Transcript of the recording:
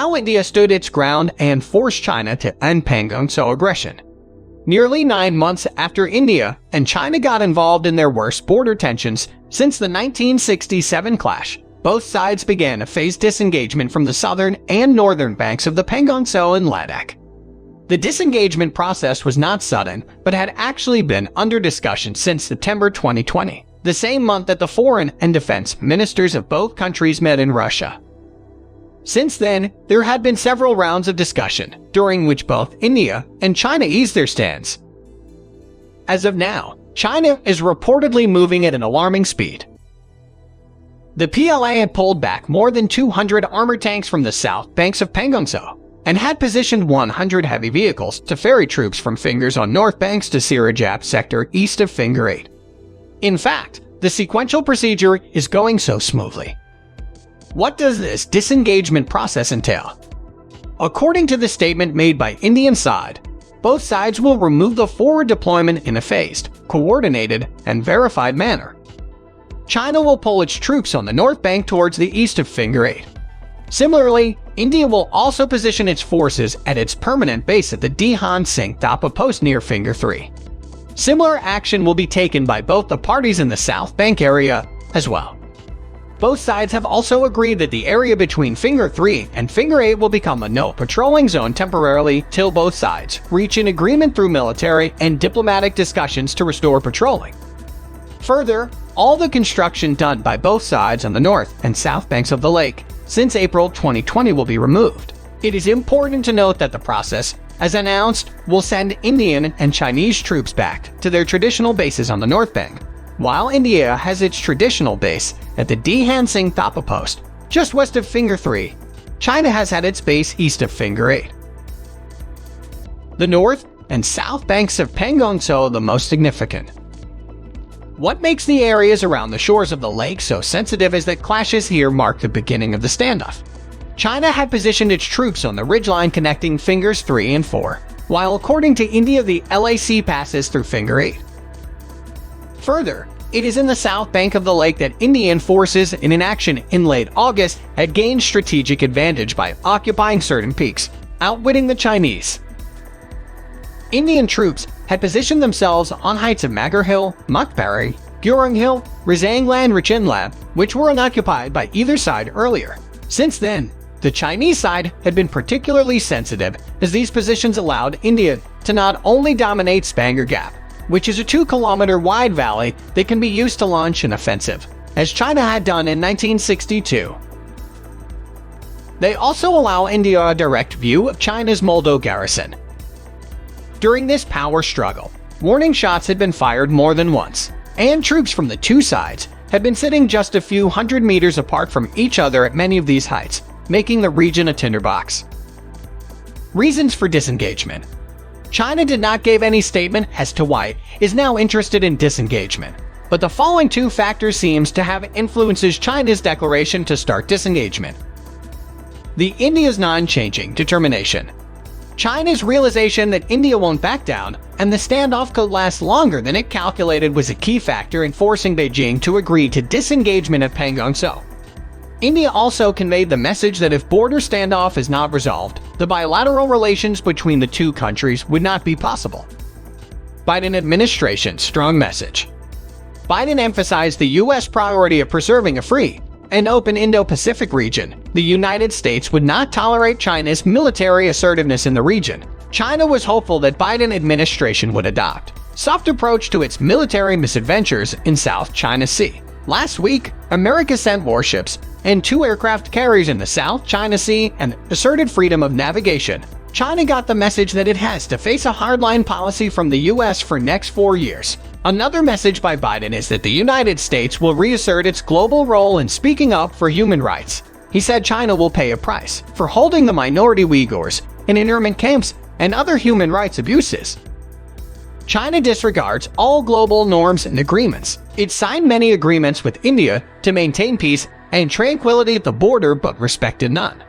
Now India stood its ground and forced China to end Pangong Tso aggression. Nearly 9 months after India and China got involved in their worst border tensions since the 1967 clash, both sides began a phased disengagement from the southern and northern banks of the Pangong Tso and Ladakh. The disengagement process was not sudden, but had actually been under discussion since September 2020, the same month that the foreign and defense ministers of both countries met in Russia. Since then, there had been several rounds of discussion, during which both India and China eased their stance. As of now, China is reportedly moving at an alarming speed. The PLA had pulled back more than 200 armored tanks from the south banks of Pangong Tso, and had positioned 100 heavy vehicles to ferry troops from Fingers on north banks to Sirijap sector east of Finger 8. In fact, the sequential procedure is going so smoothly. What does this disengagement process entail? According to the statement made by Indian side, both sides will remove the forward deployment in a phased, coordinated, and verified manner. China will pull its troops on the north bank towards the east of Finger 8. Similarly, India will also position its forces at its permanent base at the Disengagement Process post near Finger 3. Similar action will be taken by both the parties in the south bank area as well. Both sides have also agreed that the area between Finger 3 and Finger 8 will become a no-patrolling zone temporarily till both sides reach an agreement through military and diplomatic discussions to restore patrolling. Further, all the construction done by both sides on the north and south banks of the lake since April 2020 will be removed. It is important to note that the process, as announced, will send Indian and Chinese troops back to their traditional bases on the north bank, while India has its traditional base at the Disengagement Process post, just west of Finger 3. China has had its base east of Finger 8. The north and south banks of Pangong Tso are the most significant. What makes the areas around the shores of the lake so sensitive is that clashes here mark the beginning of the standoff. China had positioned its troops on the ridgeline connecting Fingers 3 and 4, while according to India the LAC passes through Finger 8. Further, it is in the south bank of the lake that Indian forces in an action in late August had gained strategic advantage by occupying certain peaks, outwitting the Chinese. Indian troops had positioned themselves on heights of Magar Hill, Mukbari, Gurung Hill, Rizanglan Richinlab, which were unoccupied by either side earlier. Since then, the Chinese side had been particularly sensitive as these positions allowed India to not only dominate Spanger Gap, which is a 2-kilometer wide valley that can be used to launch an offensive, as China had done in 1962. They also allow India a direct view of China's Moldo garrison. During this power struggle, warning shots had been fired more than once, and troops from the two sides had been sitting just a few hundred meters apart from each other at many of these heights, making the region a tinderbox. Reasons for disengagement. China did not give any statement as to why it is now interested in disengagement, but the following two factors seems to have influences China's declaration to start disengagement. The India's non-changing determination. China's realization that India won't back down and the standoff could last longer than it calculated was a key factor in forcing Beijing to agree to disengagement at Pangong Tso. India also conveyed the message that if border standoff is not resolved, the bilateral relations between the two countries would not be possible. Biden administration's strong message. Biden emphasized the U.S. priority of preserving a free and open Indo-Pacific region. The United States would not tolerate China's military assertiveness in the region. China was hopeful that Biden administration would adopt a soft approach to its military misadventures in South China Sea. Last week, America sent warships and 2 aircraft carriers in the South China Sea and asserted freedom of navigation. China got the message that it has to face a hardline policy from the U.S. for next 4 years. Another message by Biden is that the United States will reassert its global role in speaking up for human rights. He said China will pay a price for holding the minority Uyghurs in internment camps and other human rights abuses. China disregards all global norms and agreements. It signed many agreements with India to maintain peace and tranquility at the border but respected none.